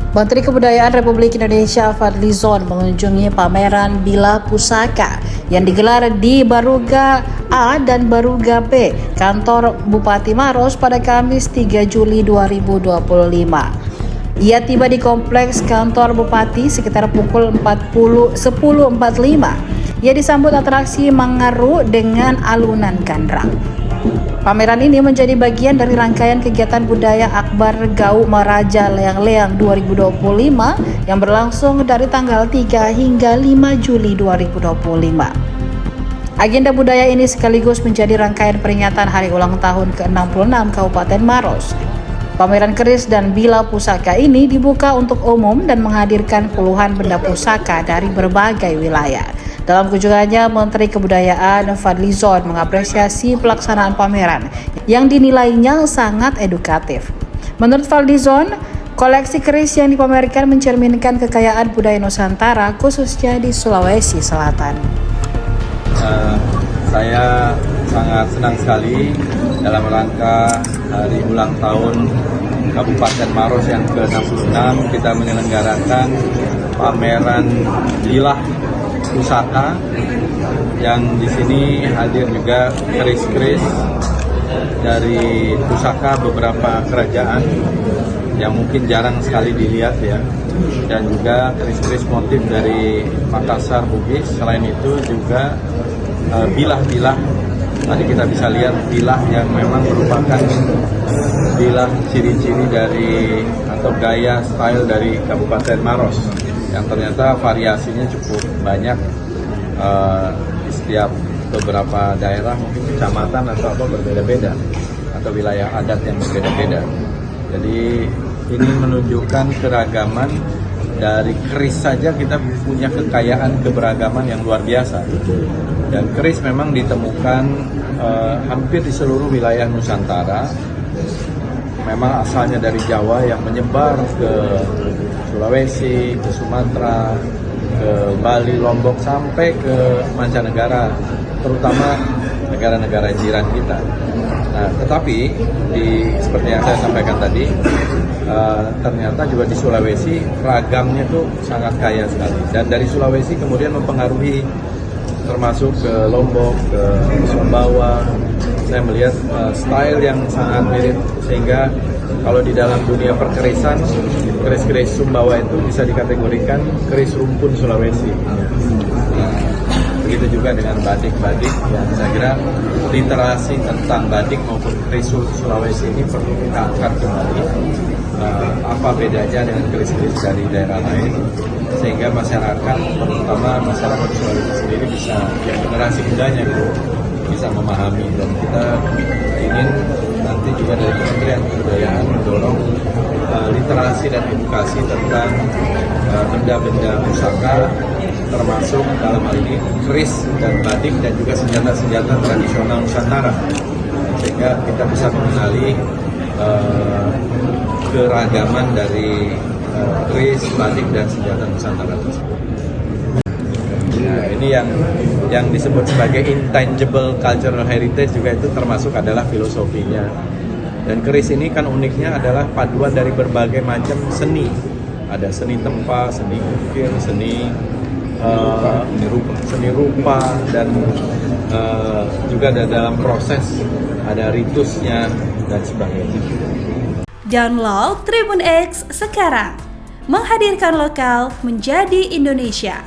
Menteri Kebudayaan Republik Indonesia Fadlizon mengunjungi pameran Bilah Pusaka yang digelar di Baruga A dan Baruga B, kantor Bupati Maros pada Kamis 3 Juli 2025. Ia tiba di kompleks kantor Bupati sekitar pukul 10.45. Ia disambut atraksi Mangaru dengan alunan gandrang. Pameran ini menjadi bagian dari rangkaian kegiatan budaya Akbar Gau Maraja Leang-Leang 2025 yang berlangsung dari tanggal 3 hingga 5 Juli 2025. Agenda budaya ini sekaligus menjadi rangkaian peringatan hari ulang tahun ke-66 Kabupaten Maros. Pameran keris dan Bilah Pusaka ini dibuka untuk umum dan menghadirkan puluhan benda pusaka dari berbagai wilayah. Dalam kunjungannya, Menteri Kebudayaan Fadlizon mengapresiasi pelaksanaan pameran yang dinilainya sangat edukatif. Menurut Fadlizon, koleksi keris yang dipamerkan mencerminkan kekayaan budaya Nusantara khususnya di Sulawesi Selatan. Saya sangat senang sekali dalam rangka hari ulang tahun Kabupaten Maros yang ke-66 kita menyelenggarakan pameran Bilah Pusaka yang di sini hadir juga keris-keris dari pusaka beberapa kerajaan yang mungkin jarang sekali dilihat ya, dan juga keris-keris motif dari Makassar, Bugis. Selain itu juga bilah-bilah, tadi kita bisa lihat bilah yang memang merupakan bilah ciri-ciri dari atau gaya style dari Kabupaten Maros yang ternyata variasinya cukup banyak di setiap beberapa daerah, mungkin kecamatan atau apa berbeda-beda atau wilayah adat yang berbeda-beda. Jadi ini menunjukkan keragaman dari keris saja, kita punya kekayaan keberagaman yang luar biasa. Dan keris memang ditemukan hampir di seluruh wilayah Nusantara. Memang asalnya dari Jawa yang menyebar ke Sulawesi, ke Sumatera, ke Bali, Lombok, sampai ke mancanegara, terutama negara-negara jiran kita. Nah, tetapi seperti yang saya sampaikan tadi, ternyata juga di Sulawesi ragamnya tuh sangat kaya sekali. Dan dari Sulawesi kemudian mempengaruhi termasuk ke Lombok, ke Sumbawa. Saya melihat style yang sangat mirip, sehingga kalau di dalam dunia perkerisan, keris-keris Sumbawa itu bisa dikategorikan keris rumpun Sulawesi. Begitu juga dengan badik-badik, yang saya kira literasi tentang badik maupun keris Sulawesi ini perlu kita angkat kembali. Apa bedanya dengan keris-keris dari daerah lain, sehingga masyarakat, terutama masyarakat Sulawesi sendiri, bisa, yang generasi mudanya gitu, bisa memahami. Dan kita ingin nanti juga dari Kementerian Kebudayaan mendorong literasi dan edukasi tentang benda-benda pusaka, termasuk dalam hal ini keris dan badik dan juga senjata-senjata tradisional Nusantara, sehingga kita bisa mengenali keragaman dari keris, badik dan senjata Nusantara tersebut. Nah, ini yang disebut sebagai intangible cultural heritage juga itu termasuk adalah filosofinya. Dan keris ini kan uniknya adalah paduan dari berbagai macam seni. Ada seni tempa, seni ukir, seni rupa, dan juga ada dalam proses, ada ritusnya dan sebagainya. Download Tribun X sekarang, menghadirkan lokal menjadi Indonesia.